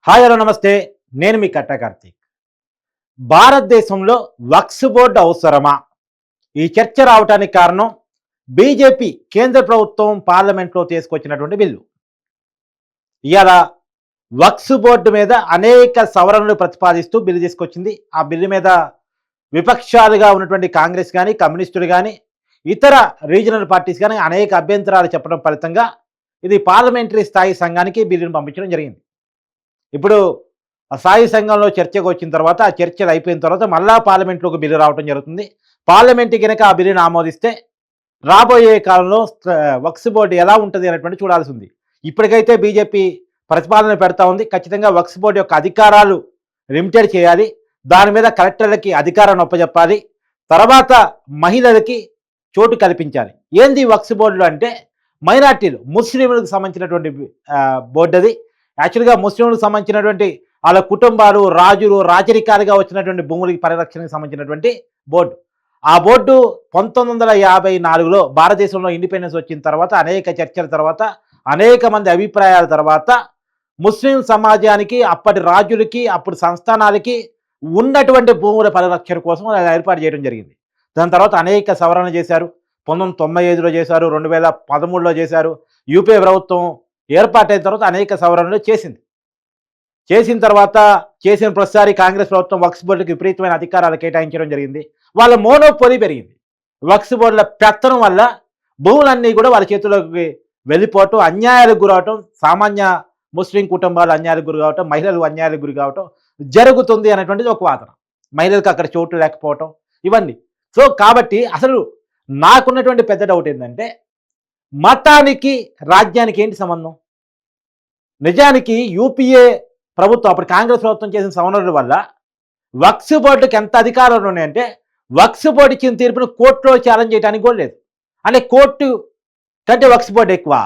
Hi hello నమస్తే. నేను మీ కట్టా కార్తీక్. భారతదేశంలో వక్ఫ్ బోర్డు అవసరమా? ఈ చర్చ రావటానికి కారణం బీజేపీ కేంద్ర ప్రభుత్వం పార్లమెంట్లో తీసుకొచ్చినటువంటి బిల్లు. ఇవాళ వక్ఫ్ బోర్డు మీద అనేక సవరణలు ప్రతిపాదిస్తూ బిల్లు తీసుకొచ్చింది. ఆ బిల్లు మీద విపక్షాలుగా ఉన్నటువంటి కాంగ్రెస్ కానీ, కమ్యూనిస్టులు కానీ, ఇతర రీజనల్ పార్టీస్ కానీ అనేక అభ్యంతరాలు చెప్పడం ఫలితంగా ఇది పార్లమెంటరీ స్థాయి సంఘానికి బిల్లును పంపించడం జరిగింది. ఇప్పుడు ఆ స్థాయి సంఘంలో చర్చకు వచ్చిన తర్వాత ఆ చర్చలు అయిపోయిన తర్వాత మళ్ళా పార్లమెంట్లోకి బిల్లు రావడం జరుగుతుంది. పార్లమెంట్ కనుక ఆ బిల్లును ఆమోదిస్తే రాబోయే కాలంలో వక్ఫ్ బోర్డు ఎలా ఉంటుంది అనేటువంటి చూడాల్సి ఉంది. ఇప్పటికైతే బీజేపీ ప్రతిపాదన పెడతా ఉంది. ఖచ్చితంగా వక్ఫ్ బోర్డు యొక్క అధికారాలు లిమిటెడ్ చేయాలి. దాని మీద కలెక్టర్లకి అధికారాన్ని ఒప్పజెప్పాలి. తర్వాత మహిళలకి చోటు కల్పించాలి. ఏంది వక్ఫ్ బోర్డులు అంటే మైనార్టీలు, ముస్లింలకు సంబంధించినటువంటి బోర్డు అది. యాక్చువల్గా ముస్లింలకు సంబంధించినటువంటి వాళ్ళ కుటుంబాలు, రాజులు, రాజరికాలుగా వచ్చినటువంటి భూములకి పరిరక్షణకు సంబంధించినటువంటి బోర్డు. ఆ బోర్డు 1954లో భారతదేశంలో ఇండిపెండెన్స్ వచ్చిన తర్వాత అనేక చర్చల తర్వాత, అనేక మంది అభిప్రాయాల తర్వాత ముస్లిం సమాజానికి, అప్పటి రాజులకి, అప్పుడు సంస్థానాలకి ఉన్నటువంటి భూముల పరిరక్షణ కోసం ఏర్పాటు చేయడం జరిగింది. దాని తర్వాత అనేక సవరణలు చేశారు. 1995లో చేశారు, 2013లో చేశారు. యూపీఏ ప్రభుత్వం ఏర్పాటైన తర్వాత అనేక సవరణలు చేసింది. చేసిన తర్వాత చేసిన ప్రతిసారి కాంగ్రెస్ ప్రభుత్వం వక్ఫ్ బోర్డుకి విపరీతమైన అధికారాలు కేటాయించడం జరిగింది. వాళ్ళ మోనోపోలీ పెరిగింది. వక్ఫ్ బోర్డుల పెత్తనం వల్ల భూములన్నీ కూడా వాళ్ళ చేతుల్లోకి వెళ్ళిపోవటం, అన్యాయాలకు గురవటం, సామాన్య ముస్లిం కుటుంబాలు అన్యాయాలకు గురి కావటం, మహిళలు అన్యాయాలకు గురి కావటం జరుగుతుంది అనేటువంటిది ఒక వాదన. మహిళలకు అక్కడ చోటు లేకపోవటం ఇవన్నీ. సో కాబట్టి అసలు నాకున్నటువంటి పెద్ద డౌట్ ఏంటంటే మతానికి రాజ్యానికి ఏంటి సంబంధం? నిజానికి యూపీఏ ప్రభుత్వం, అప్పుడు కాంగ్రెస్ ప్రభుత్వం చేసిన సవరణల వల్ల వక్ఫ్ బోర్డుకి ఎంత అధికారాలు ఉన్నాయంటే వక్ఫ్ బోర్డు ఇచ్చిన తీర్పును కోర్టులో ఛాలెంజ్ చేయడానికి కూడా లేదు. అంటే కోర్టు కంటే వక్ఫ్ బోర్డు ఎక్కువ?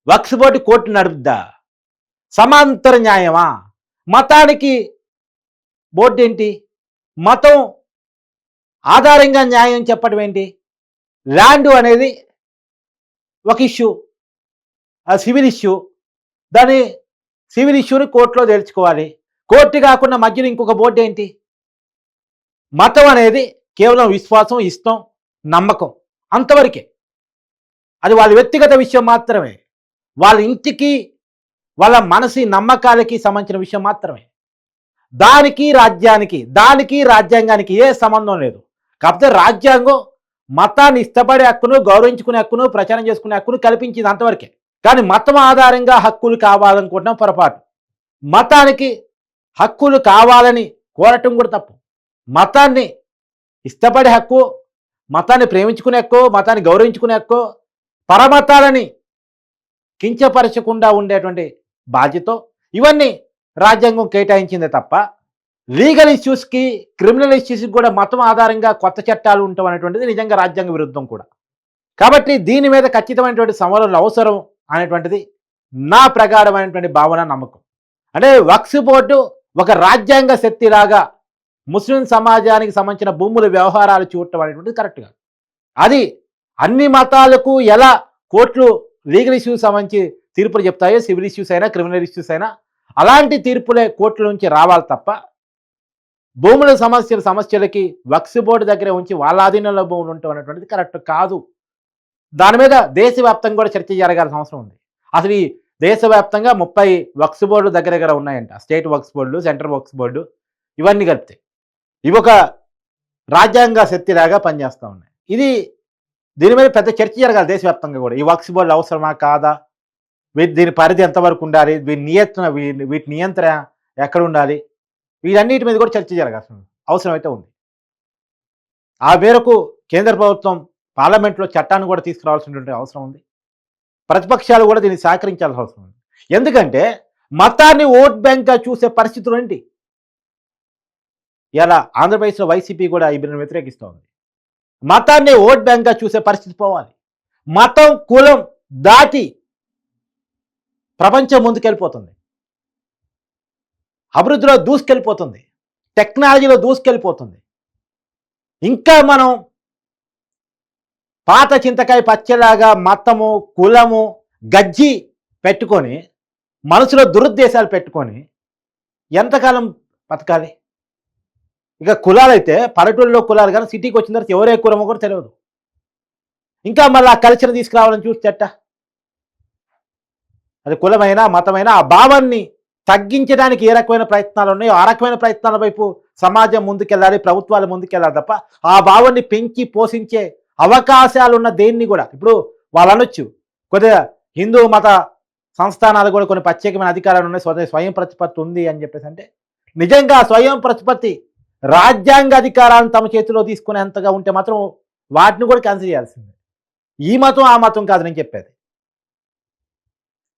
వక్ఫ్ బోర్డు కోర్టు నడుపుద్దా? సమాంతర న్యాయమా? మతానికి బోర్డు ఏంటి? మతం ఆధారంగా న్యాయం చెప్పడం ఏంటి? ల్యాండ్ అనేది ఒక ఇష్యూ, సివిల్ ఇష్యూ. దాని సివిల్ ఇష్యూని కోర్టులో తేల్చుకోవాలి. కోర్టు కాకుండా మధ్యలో ఇంకొక బోర్డు ఏంటి? మతం అనేది కేవలం విశ్వాసం, ఇష్టం, నమ్మకం అంతవరకే. అది వాళ్ళ వ్యక్తిగత విషయం మాత్రమే. వాళ్ళ ఇంటికి, వాళ్ళ మనసి నమ్మకాలకి సంబంధించిన విషయం మాత్రమే. దానికి రాజ్యాంగానికి ఏ సంబంధం లేదు. కాకపోతే రాజ్యాంగం మతాన్ని ఇష్టపడే హక్కును, గౌరవించుకునే హక్కును, ప్రచారం చేసుకునే హక్కును కల్పించింది అంతవరకే. కానీ మతం ఆధారంగా హక్కులు కావాలనుకుంటున్నాం పొరపాటు. మతానికి హక్కులు కావాలని కోరటం కూడా తప్పు. మతాన్ని ఇష్టపడే హక్కు, మతాన్ని ప్రేమించుకునే హక్కు, మతాన్ని గౌరవించుకునే హక్కు, పరమతాలని కించపరచకుండా ఉండేటువంటి బాధ్యత ఇవన్నీ రాజ్యాంగం కేటాయించిందే తప్ప లీగల్ ఇష్యూస్కి, క్రిమినల్ ఇష్యూస్కి కూడా మతం ఆధారంగా కొత్త చట్టాలు ఉండటం అనేటువంటిది నిజంగా రాజ్యాంగ విరుద్ధం కూడా. కాబట్టి దీని మీద ఖచ్చితమైనటువంటి సవరణలు అవసరం అనేటువంటిది నా ప్రగాఢమైనటువంటి భావన, నమ్మకం. అంటే వక్ఫ్ బోర్డు ఒక రాజ్యాంగ శక్తిలాగా ముస్లిం సమాజానికి సంబంధించిన భూముల వ్యవహారాలు చూడటం అనేటువంటిది కరెక్ట్ కాదు. అది అన్ని మతాలకు ఎలా కోర్టులు లీగల్ ఇష్యూస్ సంబంధించి తీర్పులు చెప్తాయో, సివిల్ ఇష్యూస్ అయినా, క్రిమినల్ ఇష్యూస్ అయినా అలాంటి తీర్పులే కోర్టుల నుంచి రావాలి తప్ప భూముల సమస్యలకి వక్ఫ్ బోర్డు దగ్గరే ఉంచి వాళ్ళ ఆధీనంలో భూములు ఉండటం అనేటువంటిది కరెక్ట్ కాదు. దాని మీద దేశవ్యాప్తంగా కూడా చర్చ జరగాల్సిన అవసరం ఉంది. అసలు ఈ దేశవ్యాప్తంగా 30 వక్ఫ్ బోర్డులు దగ్గర ఉన్నాయంట. స్టేట్ వక్ఫ్ బోర్డులు, సెంట్రల్ వక్ఫ్ బోర్డు ఇవన్నీ కలిపితే ఇవి ఒక రాజ్యాంగ శక్తిలాగా పనిచేస్తూ ఉన్నాయి. దీని మీద పెద్ద చర్చ జరగాలి దేశవ్యాప్తంగా కూడా. ఈ వక్ఫ్ బోర్డులు అవసరమా కాదా? దీని పరిధి ఎంతవరకు ఉండాలి? వీటి నియంత్రణ ఎక్కడ ఉండాలి? వీటన్నిటి మీద కూడా చర్చ జరగాల్సిన అవసరం అయితే ఉంది. ఆ మేరకు కేంద్ర ప్రభుత్వం పార్లమెంట్లో చట్టాన్ని కూడా తీసుకురావాల్సినటువంటి అవసరం ఉంది. ప్రతిపక్షాలు కూడా దీన్ని సహకరించాల్సిన అవసరం ఉంది. ఎందుకంటే మతాన్ని ఓట్ బ్యాంక్గా చూసే పరిస్థితులు ఏంటి? ఇలా ఆంధ్రప్రదేశ్లో వైసీపీ కూడా ఈ బిల్లును వ్యతిరేకిస్తూ ఉంది. మతాన్ని ఓట్ బ్యాంక్గా చూసే పరిస్థితి పోవాలి. మతం, కులం దాటి ప్రపంచం ముందుకెళ్ళిపోతుంది, అభివృద్ధిలో దూసుకెళ్ళిపోతుంది, టెక్నాలజీలో దూసుకెళ్ళిపోతుంది. ఇంకా మనం పాత చింతకాయ పచ్చలాగా మతము, కులము, గజ్జి పెట్టుకొని, మనసులో దురుద్దేశాలు పెట్టుకొని ఎంతకాలం బతకాలి? ఇక కులాలైతే పల్లెటూళ్ళలో కులాలు కానీ సిటీకి వచ్చిన తర్వాత ఎవరే కులమో కూడా తెలియదు. ఇంకా మళ్ళీ ఆ కల్చర్ తీసుకురావాలని చూస్తే ఎట్టా? అది కులమైనా మతమైనా ఆ భావాన్ని తగ్గించడానికి ఏ రకమైన ప్రయత్నాలు ఉన్నాయో ఆ రకమైన ప్రయత్నాల వైపు సమాజం ముందుకెళ్ళాలి, ప్రభుత్వాలు ముందుకెళ్ళాలి తప్ప ఆ భావాన్ని పెంచి పోషించే అవకాశాలున్న దేన్ని కూడా ఇప్పుడు వాళ్ళు అనొచ్చు కొద్దిగా హిందూ మత సంస్థానాలు కూడా కొన్ని ప్రత్యేకమైన అధికారాలు ఉన్నాయి, స్వయం ప్రతిపత్తి ఉంది అని చెప్పేసి. అంటే నిజంగా స్వయం ప్రతిపత్తి రాజ్యాంగ అధికారాలను తమ చేతిలో తీసుకునేంతగా ఉంటే మాత్రం వాటిని కూడా క్యాన్సిల్ చేయాల్సిందే. ఈ మతం ఆ మతం కాదు నేను చెప్పేది.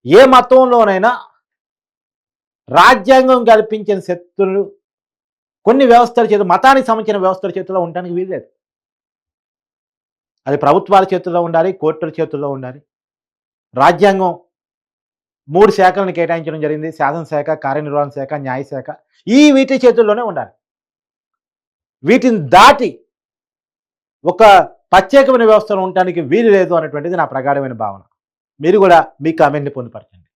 ఏ మతంలోనైనా రాజ్యాంగం కల్పించిన శక్తులు కొన్ని వ్యవస్థల చేతులు, మతానికి సంబంధించిన వ్యవస్థల చేతుల్లో ఉండడానికి వీల్లేదు. అది ప్రభుత్వాల చేతుల్లో ఉండాలి, కోర్టుల చేతుల్లో ఉండాలి. రాజ్యాంగం 3 శాఖలను కేటాయించడం జరిగింది. శాసనశాఖ, కార్యనిర్వహణ శాఖ, న్యాయశాఖ. వీటి చేతుల్లోనే ఉండాలి. వీటిని దాటి ఒక ప్రత్యేకమైన వ్యవస్థలు ఉండటానికి వీలు లేదు అనేటువంటిది నా ప్రగాఢమైన భావన. మీరు కూడా మీ కామెంట్ని పొందుపరచండి.